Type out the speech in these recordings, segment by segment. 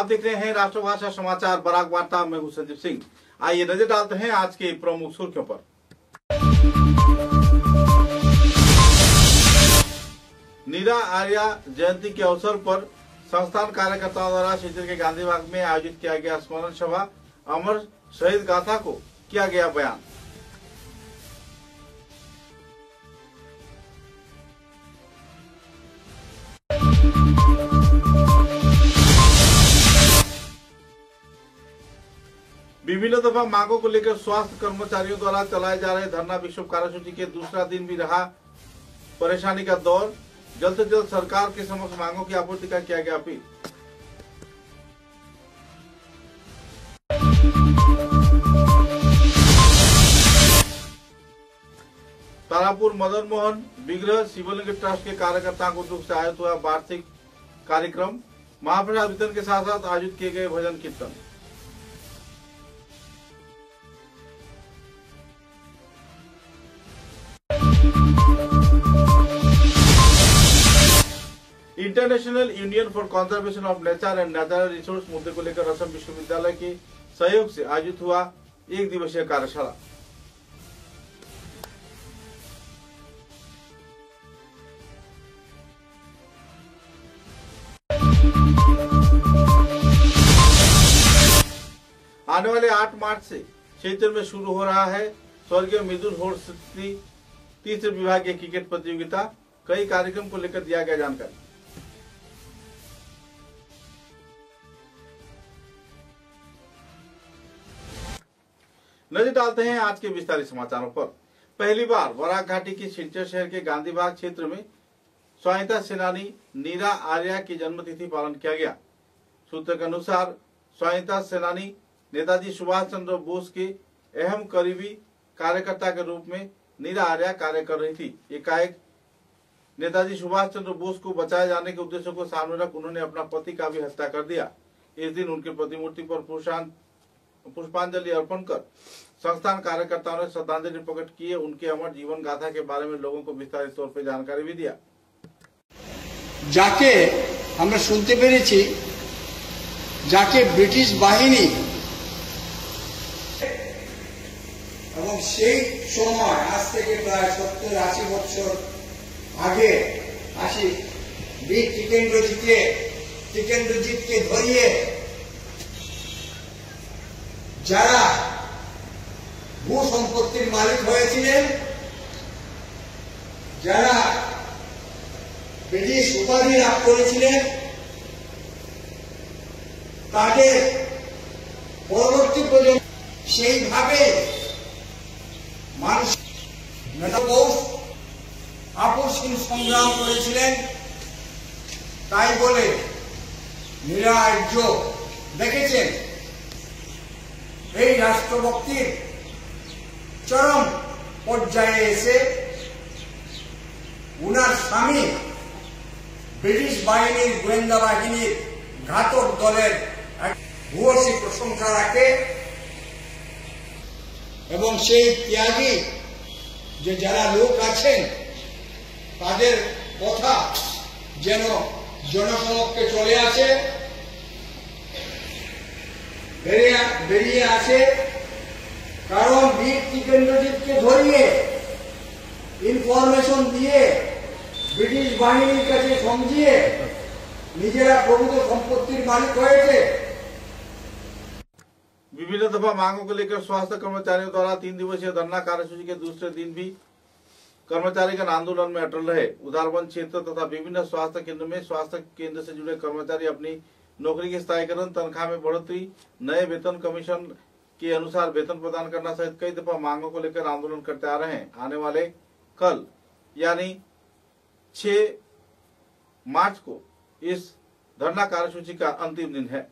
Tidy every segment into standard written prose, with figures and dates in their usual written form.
आप देख रहे हैं राष्ट्रभाषा समाचार बराक वार्ता में हूं संजीव सिंह। आइए नजर डालते हैं आज के प्रमुख सुर्खियों पर। नीरा आर्या जयंती के अवसर पर संस्थान कार्यकर्ताओं द्वारा क्षेत्र के गांधी बाग में आयोजित किया गया स्मरण सभा। अमर शहीद गाथा को किया गया बयान। विभिन्न दफा मांगों को लेकर स्वास्थ्य कर्मचारियों द्वारा चलाए जा रहे धरना विक्षोभ कार्यसूची के दूसरा दिन भी रहा परेशानी का दौर। जल्द से जल्द सरकार के समक्ष मांगों की आपूर्ति का किया गया अपील। तारापुर मदन मोहन विग्रह शिवलिंग ट्रस्ट के कार्यकर्ताओं को दुख से आयोजित हुआ वार्षिक कार्यक्रम। महाप्रसाद वितरण के साथ साथ आयोजित किए गए भजन कीर्तन। International union for conservation of nature and natural resource मुद्दे को लेकर असम विश्वविद्यालय के सहयोग से आयोजित हुआ एक दिवसीय कार्यशाला। आने वाले 8 मार्च से क्षेत्र में शुरू हो रहा है स्वर्गीय मृदुल होड़ तीसरे विभागीय क्रिकेट प्रतियोगिता। कई कार्यक्रम को लेकर दिया गया जानकारी। नजर डालते हैं आज के विस्तारित समाचारों पर। पहली बार बराक घाटी के सिलचर शहर के गांधी बाग क्षेत्र में स्वाधीनता सेनानी नीरा आर्या की जन्मतिथि पालन किया गया। सूत्र के अनुसार स्वाधीनता सेनानी नेताजी सुभाष चंद्र बोस के अहम करीबी कार्यकर्ता के रूप में नीरा आर्या कार्य कर रही थी। एकाएक नेताजी सुभाष चंद्र बोस को बचाए जाने के उद्देश्य को सामने रख उन्होंने अपना पति का भी हत्या कर दिया। इस दिन उनकी प्रतिमूर्ति पर पुष्पांजलि अर्पण कर संस्थान कार्यकर्ताओं ने श्रद्धांजलि प्रकट किए। उनके अमर जीवन गाथा के बारे में लोगों को विस्तारित तौर पर जानकारी भी दिया। যাকে আমরা শুনতে পেরেছি, যাকে ব্রিটিশ বাহিনী এবং সেই সময় আজ থেকে প্রায় 70-80 বছর আগে বীর টিকেন্দ্রজিৎকে ধরিয়ে যারা ভূ সম্পত্তির মালিক হয়েছিলেন, যারা ব্রিটিশ উপাধি লাভ করেছিলেন, তাদের পরবর্তী প্রজন্ম সেইভাবে মানুষ আপসহীন সংগ্রাম করেছিলেন। তাই বলে নীরা আর্য দেখেছেন এই রাষ্ট্রভক্তির চরম পর্যায়ে এসে উনার স্বামী ব্রিটিশ বাহিনীর গোয়েন্দা বাহিনীর ঘাতক দলের ভূয়সী প্রশংসা রাখে এবং সেই ত্যাগী যে যারা লোক আছেন তাদের কথা যেন জনসমক্ষে চলে আসে, বেরিয়ে আসে। কারণ বীর টিকেন্দ্রজিৎকে ধরিয়ে ইনফরমেশন দিয়ে ব্রিটিশ বাহিনীর কাছে সমঝিয়ে নিজেরা প্রভূত সম্পত্তির মালিক হয়েছে। विभिन्न दफा मांगों को लेकर स्वास्थ्य कर्मचारियों द्वारा 3 दिवसीय धरना कार्यसूची के दूसरे दिन भी कर्मचारीगण आंदोलन में अटल रहे। उदारबंद क्षेत्र तथा विभिन्न स्वास्थ्य केंद्र में स्वास्थ्य केंद्र से जुड़े कर्मचारी अपनी नौकरी के स्थायीकरण, तनख्वाह में बढ़ोतरी, नए वेतन कमीशन के अनुसार वेतन प्रदान करना सहित कई दफा मांगों को लेकर आंदोलन करते आ रहे हैं। आने वाले कल यानी 6 मार्च को इस धरना कार्यसूची का अंतिम दिन है।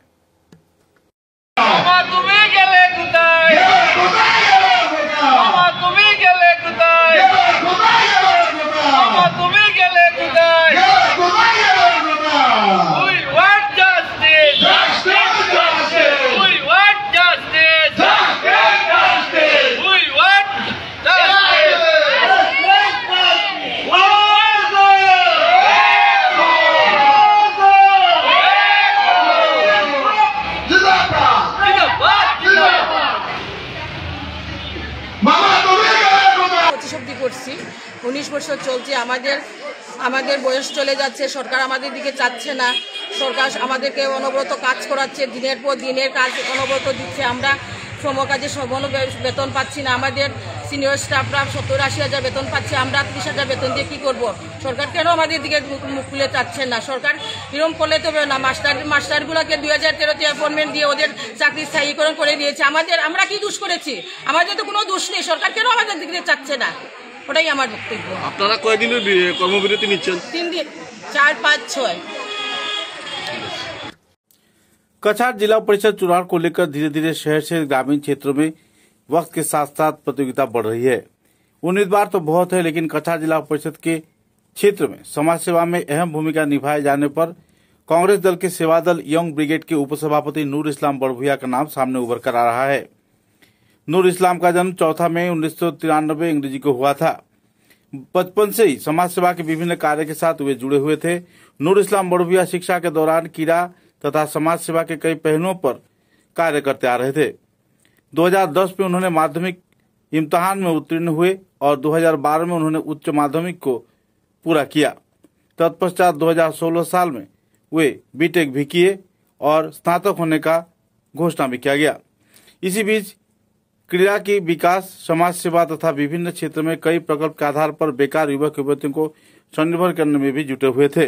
19 বছর চলছে, আমাদের বয়স চলে যাচ্ছে, সরকার আমাদের দিকে চাচ্ছে না। সরকার আমাদেরকে অনবরত কাজ করাচ্ছে, দিনের পর দিনের কাজ অনবরত দিচ্ছে। আমরা শ্রমকাজে সবন বেতন পাচ্ছি না। আমাদের সিনিয়র স্টাফরা 70-80 হাজার বেতন পাচ্ছে, আমরা 30 হাজার বেতন দিয়ে কী করবো? সরকার কেন আমাদের দিকে মুখ খুলে চাচ্ছেন না? সরকার এরকম করলে তো না। মাস্টারগুলোকে 2013-তে অ্যাপয়েন্টমেন্ট দিয়ে ওদের চাকরি স্থায়ীকরণ করে দিয়েছে। আমরা কি দোষ করেছি? আমাদের তো কোনো দোষ নেই। সরকার কেন আমাদের দিকে চাচ্ছে না? ওটাই আমার বক্তব্য। আপনারা কয়দিনের কর্মবিরতি নিচ্ছেন? 3 दिन, 4, 5, 6। कछार जिला परिषद चुनाव को लेकर धीरे धीरे शहर से ग्रामीण क्षेत्रों में वक्त के साथ साथ प्रतियोगिता बढ़ रही है। उम्मीदवार तो बहुत है, लेकिन कछार जिला परिषद के क्षेत्र में समाज सेवा में अहम भूमिका निभाए जाने पर कांग्रेस दल के सेवा दल यंग ब्रिगेड के उपसभापति नूर इस्लाम बड़भुइया का नाम सामने उभर कर आ रहा है। नूर इस्लाम का जन्म 4 मई 1993 अंग्रेजी को हुआ था। बचपन से ही समाज सेवा के विभिन्न कार्य के साथ वे जुड़े हुए थे। नूर इस्लाम बड़भुइया शिक्षा के दौरान कीड़ा तथा समाज सेवा के कई पहलुओं पर कार्य करते आ रहे थे। 2010 में उन्होंने माध्यमिक इम्तिहान में उत्तीर्ण हुए और 2012 में उन्होंने उच्च माध्यमिक को पूरा किया। तत्पश्चात 2016 साल में वे बीटेक भी किए और स्नातक होने का घोषणा भी किया गया। इसी बीच क्रीड़ा की विकास, समाज सेवा तथा विभिन्न क्षेत्र में कई प्रकल्प के आधार पर बेकार युवक युवतियों को स्वनिर्भर करने में भी जुटे हुए थे।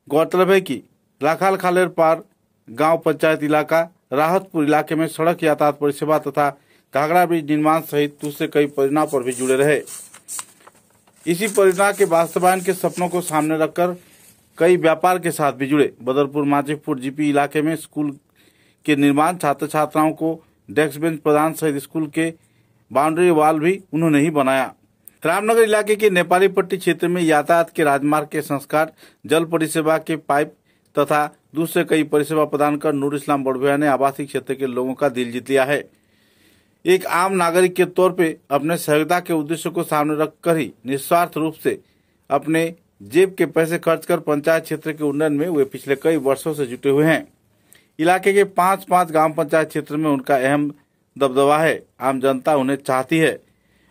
गौरतलब है कि लाखाल खालेर पार गांव पंचायत इलाका राहतपुर इलाके में सड़क यातायात परिसेवा तथा घाघरा ब्रिज निर्माण सहित दूसरे कई परियोजनाओं पर भी जुड़े रहे। इसी परियोजना के वास्तवायन के सपनों को सामने रखकर कई व्यापार के साथ भी जुड़े। बदरपुर माजीपुर जीपी इलाके में स्कूल के निर्माण, छात्र छात्राओं को डेस्क बेंच प्रदान सहित स्कूल के बाउंड्री वाल भी उन्होंने ही बनाया। रामनगर इलाके के नेपाली पट्टी क्षेत्र में यातायात के राजमार्ग के संस्कार, जल परिसेवा के पाइप तथा दूसरे कई परिसेवा प्रदान कर नूर इस्लाम बड़भुइया ने आवासीय क्षेत्र के लोगों का दिल जीत लिया है। एक आम नागरिक के तौर पे अपने सहयोगिता के उद्देश्य को सामने रखकर ही निस्वार्थ रूप से अपने जेब के पैसे खर्च कर पंचायत क्षेत्र के उन्नयन में वे पिछले कई वर्षों से जुटे हुए हैं। इलाके के 5 ग्राम पंचायत क्षेत्र में उनका अहम दबदबा है। आम जनता उन्हें चाहती है।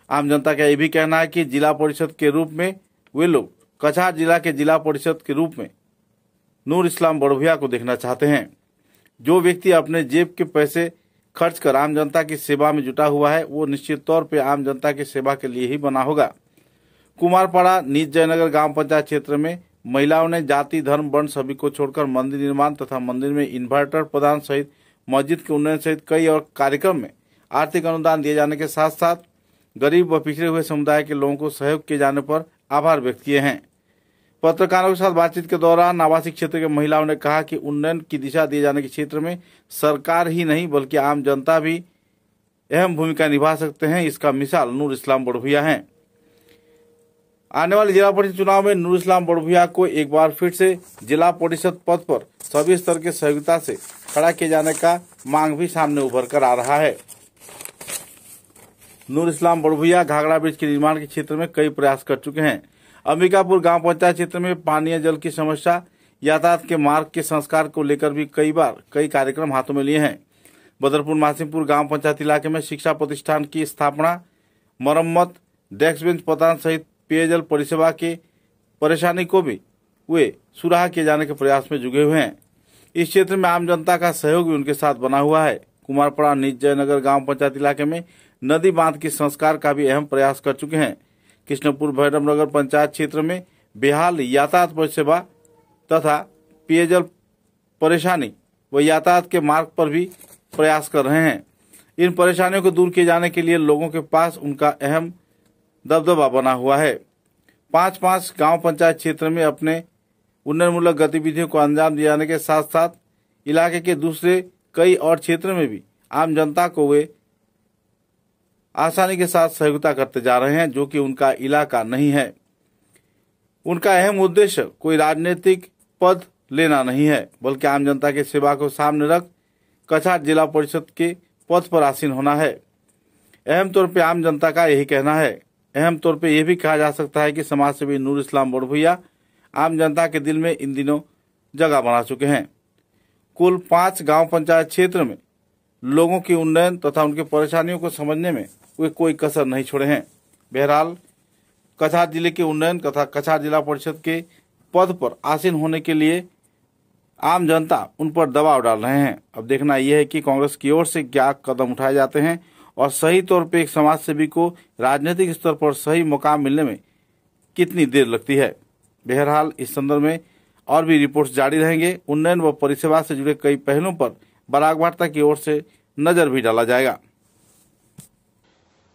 आम जनता का यह भी कहना है कि जिला परिषद के रूप में वे लोग कछार जिला के जिला परिषद के रूप में नूर इस्लाम बड़भुइया को देखना चाहते हैं। जो व्यक्ति अपने जेब के पैसे खर्च कर आम जनता की सेवा में जुटा हुआ है, वो निश्चित तौर पे आम जनता की सेवा के लिए ही बना होगा। कुमारपाड़ा नीच जयनगर ग्राम पंचायत क्षेत्र में महिलाओं ने जाति, धर्म, वर्ण सभी को छोड़कर मंदिर निर्माण तथा मंदिर में इन्वर्टर प्रदान सहित मस्जिद के उन्नयन सहित कई और कार्यक्रम में आर्थिक अनुदान दिए जाने के साथ साथ गरीब व पिछड़े हुए समुदाय के लोगों को सहयोग किए जाने पर आभार व्यक्त किए हैं। पत्रकारों के साथ बातचीत के दौरान आवासीय क्षेत्र के महिलाओं ने कहा कि उन्नयन की दिशा दिए जाने के क्षेत्र में सरकार ही नहीं बल्कि आम जनता भी अहम भूमिका निभा सकते हैं। इसका मिसाल नूर इस्लाम बड़भुइया है। आने वाले जिला परिषद चुनाव में नूर इस्लाम बड़भुइया को एक बार फिर से जिला परिषद पद पर सभी स्तर के सहयोगिता से खड़ा किए जाने का मांग भी सामने उभर कर आ रहा है। नूर इस्लाम बड़भुइया घाघरा ब्रिज के निर्माण के क्षेत्र में कई प्रयास कर चुके हैं। अंबिकापुर गांव पंचायत क्षेत्र में पानीय जल की समस्या, यातायात के मार्ग के संस्कार को लेकर भी कई कार्यक्रम हाथों में लिए हैं। बदरपुर मासीपुर गांव पंचायत इलाके में शिक्षा प्रतिष्ठान की स्थापना, मरम्मत, डेस्क बेंच प्रदान सहित पेयजल परिसेवा के परेशानी को भी वे सुराहा किए जाने के प्रयास में जुटे हुए हैं। इस क्षेत्र में आम जनता का सहयोग भी उनके साथ बना हुआ है। कुमारपाड़ा नीच जयनगर गांव पंचायत इलाके में नदी बांध के संस्कार का भी अहम प्रयास कर चुके हैं। कृष्णपुर भैरवनगर पंचायत क्षेत्र में बेहाल यातायात परिसेवा तथा पेयजल परेशानी व यातायात के मार्ग पर भी प्रयास कर रहे हैं। इन परेशानियों को दूर किए जाने के लिए लोगों के पास उनका अहम दबदबा बना हुआ है। 5 गांव पंचायत क्षेत्र में अपने उन्नयनमूलक गतिविधियों को अंजाम दिए जाने के साथ साथ इलाके के दूसरे कई और क्षेत्र में भी आम जनता को वे आसानी के साथ सहयोगिता करते जा रहे हैं, जो कि उनका इलाका नहीं है। उनका अहम उद्देश्य कोई राजनीतिक पद लेना नहीं है, बल्कि आम जनता की सेवा को सामने रख कछार जिला परिषद के पद पर आसीन होना है। अहम तौर पे आम जनता का यही कहना है। अहम तौर पे यह भी कहा जा सकता है कि समाज सेवी नूर इस्लाम बड़भुइया आम जनता के दिल में इन दिनों जगह बना चुके हैं। कुल 5 गांव पंचायत क्षेत्र में लोगों की उन्नयन तथा उनकी परेशानियों को समझने में वे कोई कसर नहीं छोड़े हैं। बहरहाल कछार जिले के उन्नयन तथा कछार जिला परिषद के पद पर आसीन होने के लिए आम जनता उन पर दबाव डाल रहे हैं। अब देखना यह है कि कांग्रेस की ओर से क्या कदम उठाए जाते हैं और सही तौर पर एक समाज सेवी को राजनीतिक स्तर पर सही मुकाम मिलने में कितनी देर लगती है। बहरहाल इस संदर्भ में और भी रिपोर्ट्स जारी रहेंगे। उन्नयन व परिसेवा से जुड़े कई पहलुओं पर बराक वार्ता की ओर से नजर भी डाला जाएगा।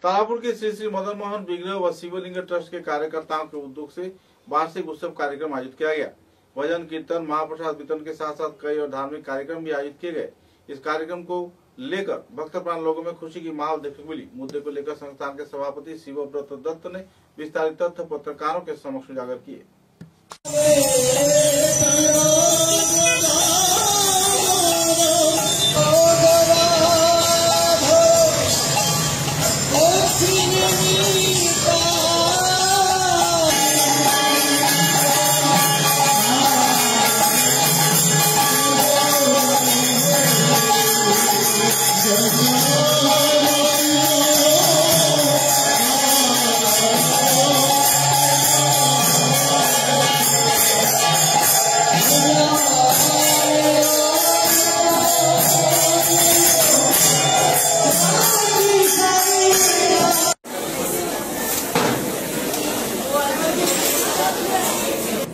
तारापुर के श्री श्री मदन मोहन विग्रह व शिवलिंग ट्रस्ट के कार्यकर्ताओं के उद्योग से वार्षिक उत्सव कार्यक्रम आयोजित किया गया। भजन कीर्तन महाप्रसाद वितरण के साथ साथ कई और धार्मिक कार्यक्रम भी आयोजित किए गए। इस कार्यक्रम को लेकर भक्तप्राण लोगों में खुशी की माहौल देखने को मिली। मुद्दे को लेकर संस्थान के सभापति शिवव्रत दत्त ने विस्तारित तथ्य पत्रकारों के समक्ष उजागर किए।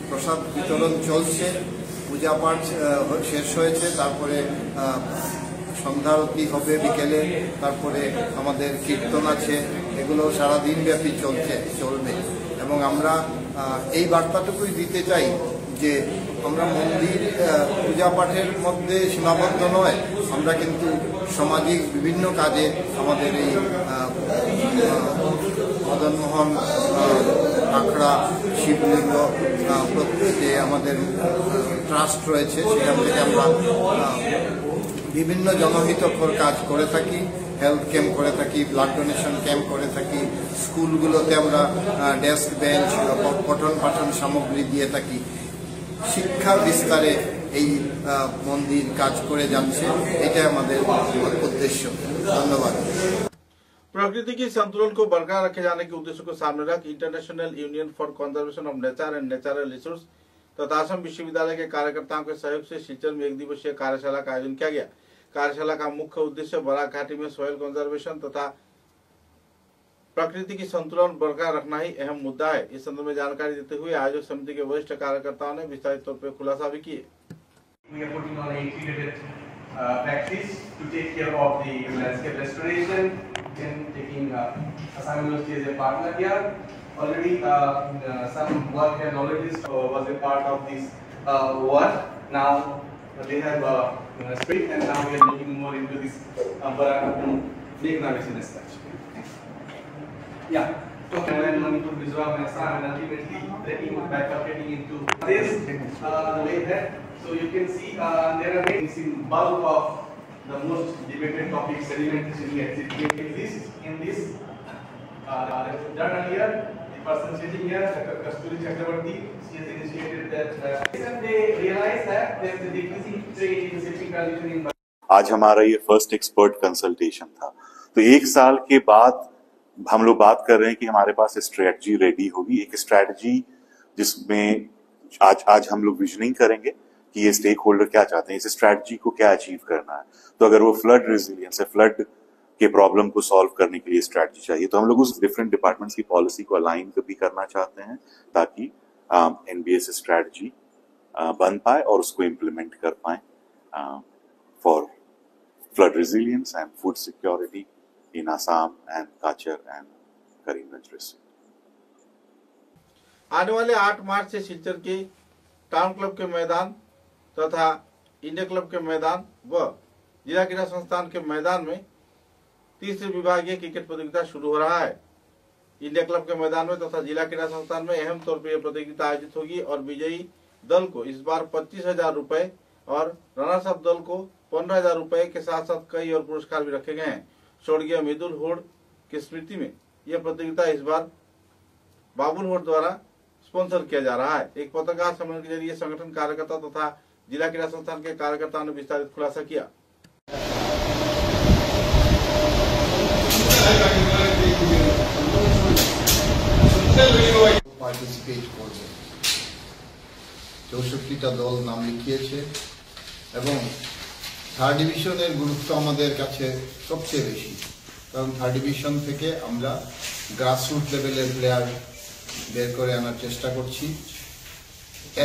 প্রসাদ বিতরণ চলছে, পূজা পাঠ শেষ হয়েছে, তারপরে সন্ধ্যারতি হবে বিকেলে, তারপরে আমাদের কীর্তন আছে, এগুলো সারাদিন ব্যাপী চলবে। এবং আমরা এই বার্তাটুকুই দিতে চাই যে আমরা মন্দির পূজা পাঠের মধ্যে সীমাবদ্ধ নয়, আমরা কিন্তু সামাজিক বিভিন্ন কাজে আমাদের এই মদনমোহন আখড়া শিবলিঙ্গ যে আমাদের ট্রাস্ট রয়েছে সেখান থেকে আমরা বিভিন্ন জনহিতকর কাজ করে থাকি। হেলথ ক্যাম্প করে থাকি, ব্লাড ডোনেশন ক্যাম্প করে থাকি, স্কুলগুলোতে আমরা ডেস্ক বেঞ্চ পঠন পাঠন সামগ্রী দিয়ে থাকি। শিক্ষা বিস্তারে এই মন্দির কাজ করে যাচ্ছে, এটা আমাদের উদ্দেশ্য। ধন্যবাদ। प्रकृति की संतुलन को बरकरार रखे जाने के उद्देश्य को सामने रख international union for conservation of nature and natural resource तथा असम विश्वविद्यालय के कार्यकर्ताओं के सहयोग से सिलचर में एक दिवसीय कार्यशाला का आयोजन किया गया। कार्यशाला का मुख्य उद्देश्य बराक घाटी में सॉइल कंजर्वेशन तथा प्रकृति की संतुलन बरकरार रखना ही अहम मुद्दा है। इस संदर्भ में जानकारी देते हुए आयोजक समिति के वरिष्ठ कार्यकर्ताओं ने विस्तारित तौर पर खुलासा भी किए। practice to take care of the landscape restoration and taking Assam University as a partner here. Already some work has already was a part of this work. Now they have split and now we are looking more into this Barack navigation as such. Yeah. So when Manipur, Mizoram and Assam and ultimately breaking back up getting into this way there. So you can see there are things in bulk of the most debated topic sedimentation exists in this journal here. The person sitting here, Dr. Kasturi Chakrabarti, she has initiated that and they realize that there is a decreasing trade in shipping transition in आज हमारा ये first expert consultation था। तो एक साल के बाद हम लोग बात कर रहे हैं कि हमारे पास स्ट्रेटजी रेडी होगी, एक स्ट्रेटजी जिसमें आज हम लोग विजनिंग करेंगे कि ये स्टेक होल्डर क्या चाहते हैं, इस स्ट्रैटेजी को क्या अचीव करना है। तो अगर वो फ्लड रेजिलियंस है, फ्लड के प्रॉब्लम को सॉल्व करने के लिए स्ट्रैटेजी चाहिए, तो हम लोग उस डिफरेंट डिपार्टमेंट्स की पॉलिसी को अलाइन भी करना चाहते हैं ताकि एनबीएस स्ट्रैटेजी बन पाए और उसको इम्प्लीमेंट कर पाए for flood resilience and food security in Assam and Cachar and Karimganj district. आने वाले 8 मार्च से सिलचर के टाउन क्लब के मैदान तथा इंडिया क्लब के मैदान व जिला क्रीड़ा संस्थान के मैदान में तीसरे विभागीय क्रिकेट प्रतियोगिता शुरू हो रहा है। इंडिया क्लब के मैदान में तथा जिला क्रीड़ा संस्थान में अहम तौर पर यह प्रतियोगिता आयोजित होगी और विजयी दल को इस बार 25,000 रुपए और रनर्स अप दल को 15,000 रुपए के साथ साथ कई और पुरस्कार भी रखे गए हैं। स्वर्गीय मृदुल होड़ की स्मृति में यह प्रतियोगिता इस बार बाबुल होड़ द्वारा स्पॉन्सर किया जा रहा है। एक पत्रकार सम्मेलन के जरिए संगठन कार्यकर्ता तथा जिला क्रीड़ा संस्थान के कार्यकर्ताओं ने विस्तारित खुलासा किया। পার্টিসিপেট করবে। 64টা দল নাম লিখিয়েছে এবং থার্ড ডিভিশনের গুরুত্ব আমাদের কাছে সবচেয়ে বেশি, কারণ থার্ড ডিভিশন থেকে আমরা গ্রাসরুট লেভেলের প্লেয়ার বের করে আনার চেষ্টা করছি।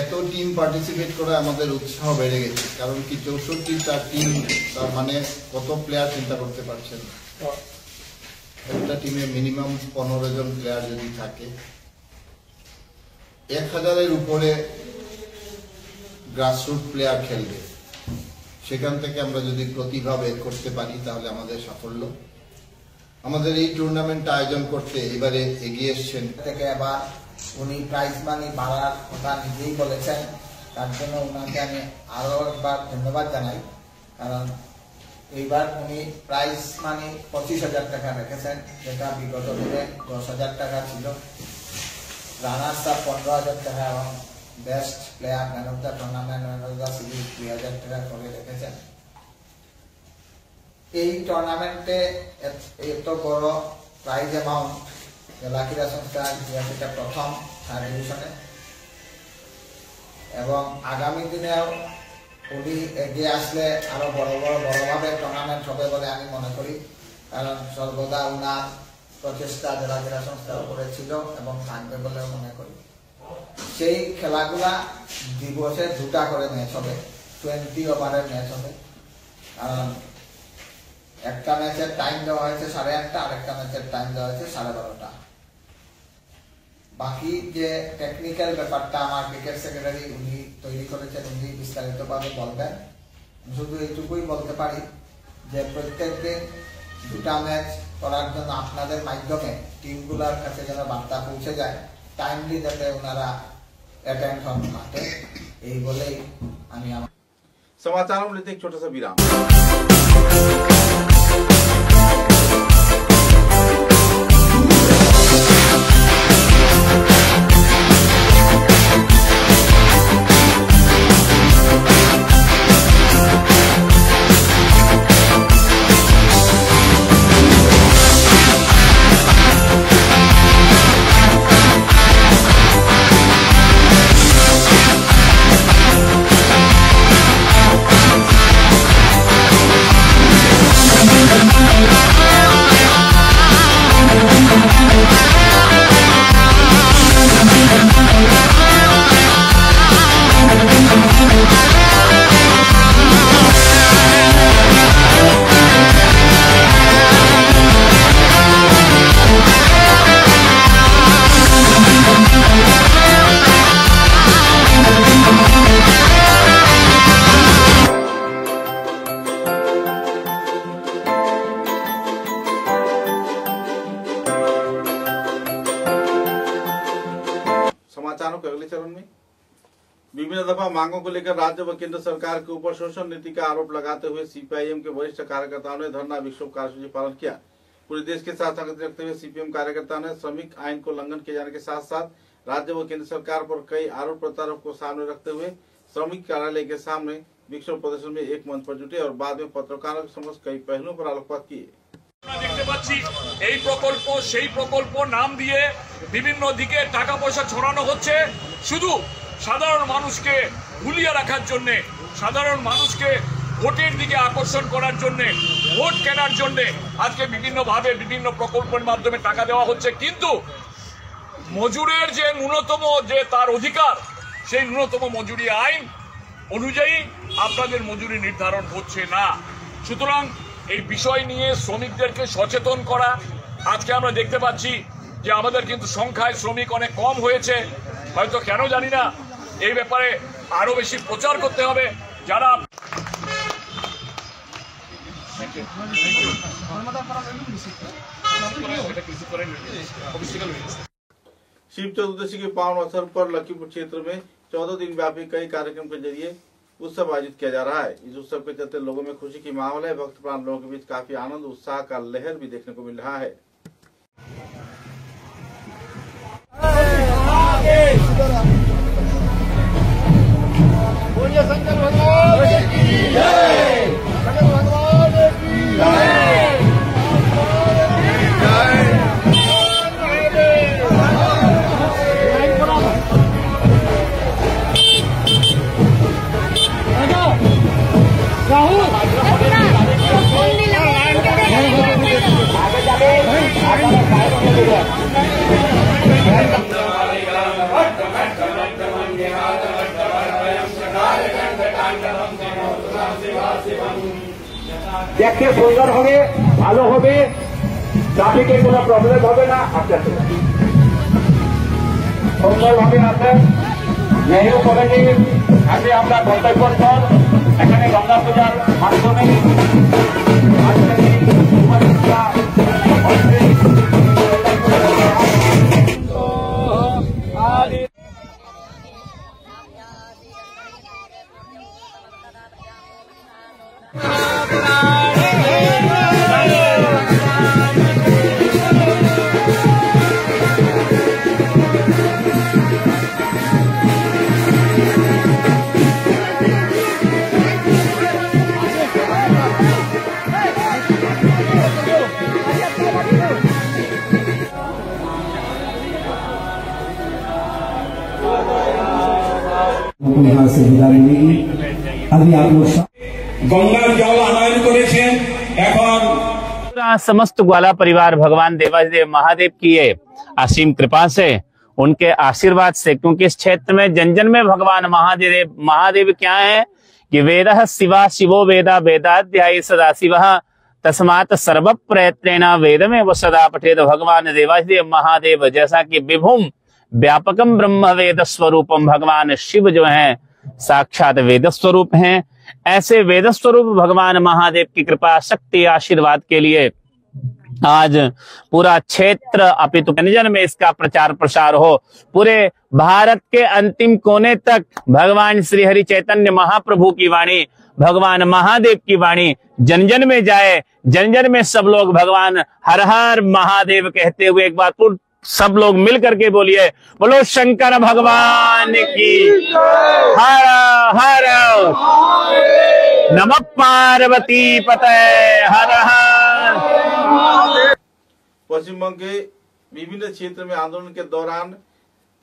এত টিম পার্টিসিপেট করে আমাদের উৎসাহ বেড়ে গেছে, কারণ কি 64টা টিম, তার মানে কত প্লেয়ার চিন্তা করতে পারছেন। একটা টিমে মিনিমাম 15 জন প্লেয়ার যদি থাকে, 1000-এর উপরে গ্রাসরুট প্লেয়ার খেলবে। সেখান থেকে আমরা যদি প্রতিভা বের করতে পারি তাহলে আমাদের সাফল্য। আমাদের এই টুর্নামেন্ট আয়োজন করতে এবারে এগিয়ে এসছেন থেকে এবার উনি প্রাইজ মানি বাড়ার কথা নিজেই বলেছেন, তার জন্য ওনাকে আমি আরো একবার ধন্যবাদ জানাই। কারণ এইবার উনি প্রাইজ মানি 25,000 টাকা রেখেছেন, যেটা বিগত দিনে 10,000 টাকা ছিল। রানার্স আপ 15,000 টাকা এবং best player, man of the tournament, man of the series 2,000 টাকা করে রেখেছেন। এই টুর্নামেন্টে এত বড় প্রাইজ অ্যামাউন্ট জেলা ক্রীড়া সংস্থা এটা প্রথম থার্ড ডিভিশনে, এবং আগামী দিনেও উনি এগিয়ে আসলে আরো বড়ভাবে টুর্নামেন্ট হবে বলে আমি মনে করি। কারণ সর্বদা উনার প্রচেষ্টা জেলা ক্রীড়া সংস্থাও করেছিল এবং থাকবে বলে মনে করি। সেই খেলাগুলা দিবসে 2টা করে ম্যাচ হবে, 20 ওভারের ম্যাচ হবে। কারণ একটা ম্যাচের টাইম দেওয়া হয়েছে 8:30, আর একটা ম্যাচের টাইম দেওয়া হয়েছে 12:30। বাকি যে টেকনিক্যাল ব্যাপারটা আমার ক্রিকেট সেক্রেটারি উনি তৈরি করেছেন, উনি বিস্তারিতভাবে বলবেন। শুধু এইটুকুই বলতে পারি যে প্রত্যেক দিন 2টা ম্যাচ করার জন্য আপনাদের মাধ্যমে টিমগুলোর কাছে যেন বার্তা পৌঁছে যায়, টাইমলি যাতে ওনারা অ্যাটেন্ড হন মাঠে, এই বলেই আমি আমার समाचारों में लेते एक छोटा सा विराम। समाचारों के अगले चरण में विभिन्न दफा मांगों को लेकर राज्य व केंद्र सरकार के ऊपर शोषण नीति का आरोप लगाते हुए सीपीआईएम के वरिष्ठ कार्यकर्ताओं ने धरना विक्षोभ कार्यसूची पालन किया। पूरे देश के साथ संगति रखते हुए सीपीएम कार्यकर्ताओं ने श्रमिक आइन को उल्लंघन किए जाने के साथ साथ राज्य व केंद्र सरकार पर कई आरोप प्रत्यारोप को सामने रखते हुए श्रमिक कार्यालय के सामने विक्षोभ प्रदर्शन में एक मंच पर जुटे और बाद में पत्रकारों के समक्ष कई पहलुओं पर आलोकपात किए। দেখতে পাচ্ছি এই প্রকল্প সেই প্রকল্প নাম দিয়ে বিভিন্ন দিকে টাকা পয়সা ছড়ানো হচ্ছে, শুধু সাধারণ মানুষকে ভুলিয়ে রাখার জন্য, সাধারণ মানুষকে ভোটের দিকে আকর্ষণ করার জন্য, ভোট কেনার জন্য আজকে বিভিন্নভাবে বিভিন্ন প্রকল্পের মাধ্যমে টাকা দেওয়া হচ্ছে। কিন্তু মজুরের যে ন্যূনতম যে তার অধিকার, সেই ন্যূনতম মজুরি আইন অনুযায়ী আপনাদের মজুরি নির্ধারণ হচ্ছে না। সুতরাং এই বিষয় নিয়ে শ্রমিকদেরকে সচেতন করা, আজকে আমরা দেখতে পাচ্ছি যে আমাদের কিন্তু সংখ্যায় শ্রমিক অনেক কম হয়েছে, হয়তো কেন জানি না। এই ব্যাপারে আরো বেশি প্রচার করতে হবে। যারা शिव चतुर्दशी के पावन अवसर पर लखीमपुर क्षेत्र में 14 दिन व्यापी कई कार्यक्रम के जरिए उत्सव आयोजित किया जा रहा है। इस उत्सव के चलते लोगों में खुशी की माहौल है। भक्त प्राण लोगों के बीच काफी आनंद उत्साह का लहर भी देखने को मिल रहा है। দেখতে সুন্দর হবে, ভালো হবে, ট্রাফিকে কোনো প্রবলেম হবে না। আপনার সুন্দরভাবে আসেন। নেহেরু কলেজে আজকে আমরা গন্তব্যস্থল এখানে গঙ্গা পূজার মাধ্যমে यहाँ से विदा मिलेगी। अभी आप लोग गंगार जल आनयन करेছেন। এখন समस्त ग्वाला परिवार भगवान देवादेव महादेव की ये असीम कृपा से, उनके आशीर्वाद से, क्योंकि इस क्षेत्र में जन जन में भगवान महादेव क्या है कि वेदः शिवा शिवो वेदा वेदाध्यायी सदा शिवः तस्मात् सर्व प्रयत्नेन वेदमेव सदा पठेत। भगवान देवादेव महादेव जैसा कि विभुम व्यापकम ब्रह्म वेद स्वरूपम, भगवान शिव जो है साक्षात वेद स्वरूप हैं, ऐसे वेद स्वरूप भगवान महादेव की कृपा शक्ति आशीर्वाद के लिए आज पूरा क्षेत्र अपितु जन में इसका प्रचार प्रसार हो। पूरे भारत के अंतिम कोने तक भगवान श्री हरि चैतन्य महाप्रभु की वाणी, भगवान महादेव की वाणी जन जन में जाए। जन जन में सब लोग भगवान हर हर महादेव कहते हुए एक बार सब लोग मिल करके बोलिए, बोलो शंकर भगवान की हर हर नमः पार्वती पते हर हर। पश्चिम बंग के विभिन्न क्षेत्र में आंदोलन के दौरान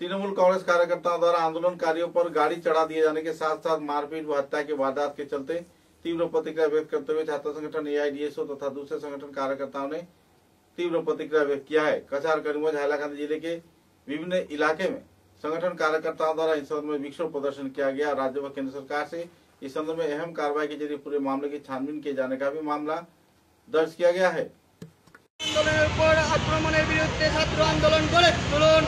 तृणमूल कांग्रेस कार्यकर्ताओं द्वारा आंदोलनकारियों पर गाड़ी चढ़ा दिए जाने के साथ साथ मारपीट व हत्या के वारदात के चलते तीव्र प्रतिक्रिया व्यक्त करते हुए छात्र संगठन एआईडीएसओ तथा दूसरे संगठन कार्यकर्ताओं ने तीव्र प्रतिक्रिया व्यक्त किया है। कछार, करीमगंज, हाइलाकांदी जिले के विभिन्न इलाके में संगठन कार्यकर्ताओं द्वारा इस संदर्भ में विक्षोभ प्रदर्शन किया गया। राज्य व केंद्र सरकार से इस संदर्भ में अहम कार्रवाई के जरिए पूरे मामले की छानबीन किए जाने का भी मामला दर्ज किया गया है। আন্দোলনের পর আক্রমণের বিরুদ্ধে ছাত্র আন্দোলন গড়ে তুলুন।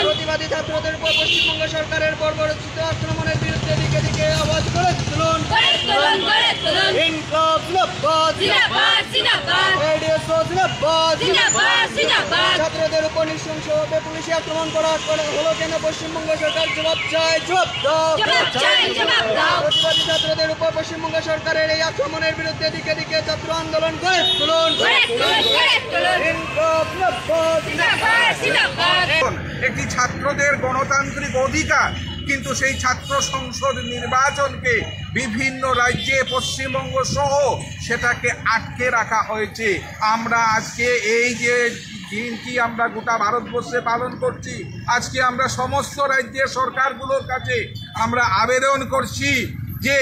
প্রতিবাদী ছাত্রদের উপর পশ্চিমবঙ্গ সরকারের বর্বরোচিত আক্রমণের বিরুদ্ধে দিকে দিকে আওয়াজ গড়ে তুলুন। ইনকলাব জিন্দাবাদ, এআইডিএসও জিন্দাবাদ। ছাত্রদের উপর নৃশংসভাবে পুলিশি আক্রমণ করা হলো কেন? পশ্চিমবঙ্গ সরকার জবাব চায়, জবাব দাও। প্রতিবাদী ছাত্রদের উপর পশ্চিমবঙ্গ সরকারের এই আক্রমণের বিরুদ্ধে দিকে দিকে ছাত্র আন্দোলন গড়ে তুলুন। একটি ছাত্রদের গণতান্ত্রিক অধিকার, কিন্তু সেই ছাত্র সংসদ নির্বাচনকে বিভিন্ন রাজ্যে পশ্চিমবঙ্গ সহ সেটাকে আটকে রাখা হয়েছে। আমরা আজকে এই যে দিনটি আমরা গোটা ভারতবর্ষে পালন করছি, আজকে আমরা সমস্ত রাজ্যের সরকারগুলোর কাছে আমরা আবেদন করছি যে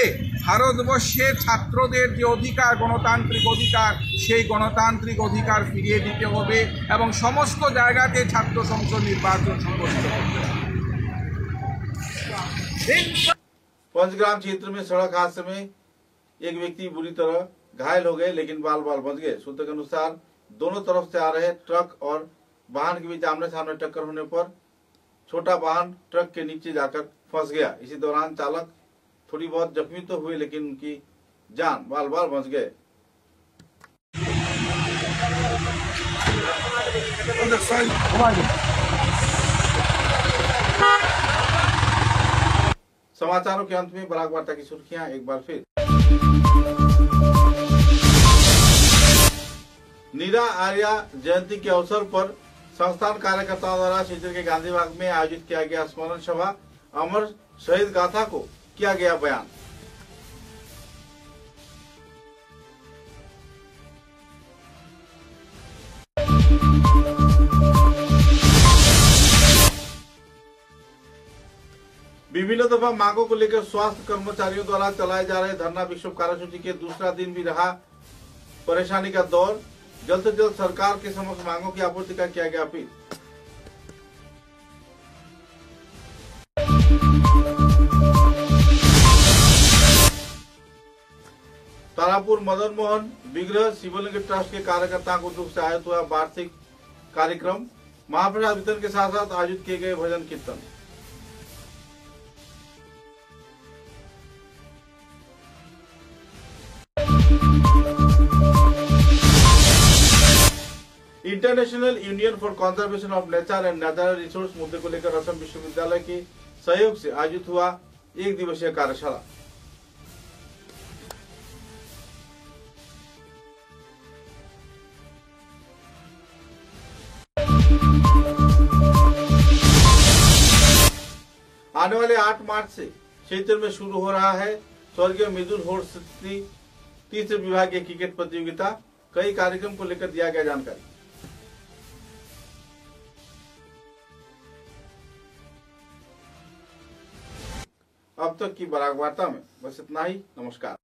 ভারতবর্ষের ছাত্রদের যে অধিকার, গণতান্ত্রিক অধিকার, সেই গণতান্ত্রিক অধিকার ফিরিয়ে দিতে হবে এবং সমস্ত জায়গাতে ছাত্র সংসদ নির্বাচন সংগঠিত করতে হবে। पंचग्राम क्षेत्र में सड़क हादसे में एक व्यक्ति बुरी तरह घायल हो गए, लेकिन बाल बाल बच गए। सूत्र के अनुसार दोनों तरफ से आ रहे ट्रक और वाहन के बीच आमने सामने टक्कर होने पर छोटा वाहन ट्रक के नीचे जाकर फंस गया। इसी दौरान चालक थोड़ी बहुत जख्मी तो हुए, लेकिन उनकी जान बाल बाल बच गए। समाचारों के अंत में बराक वार्ता की सुर्खियां एक बार फिर। नीरा आर्या जयंती के अवसर पर संस्थान कार्यकर्ताओं द्वारा शिवचर के गांधी बाग में आयोजित किया गया स्मरण सभा, अमर शहीद गाथा को किया गया बयान। विभिन्न दफा मांगों को लेकर स्वास्थ्य कर्मचारियों द्वारा चलाए जा रहे धरना विक्षोभ कार्यसूची के दूसरा दिन भी रहा परेशानी का दौर। जल्द से जल्द सरकार के समक्ष मांगों की आपूर्ति का किया गया अपील। शाहपुर मदन मोहन विग्रह शिवलिंग ट्रस्ट के कार्यकर्ताओं को दुख से आयोजित हुआ वार्षिक कार्यक्रम। महाप्रसाद वितरण के साथ साथ आयोजित किए गए भजन कीर्तन। International union for conservation of nature and natural resource मुद्दे को लेकर असम विश्वविद्यालय के सहयोग से आयोजित हुआ एक दिवसीय कार्यशाला। आने वाले 8 मार्च से क्षेत्र में शुरू हो रहा है स्वर्गीय मृदुल होर्स तीसरे विभाग की क्रिकेट प्रतियोगिता। कई कार्यक्रम को लेकर दिया गया जानकारी। अब तक की बराक वार्ता में बस इतना ही। नमस्कार।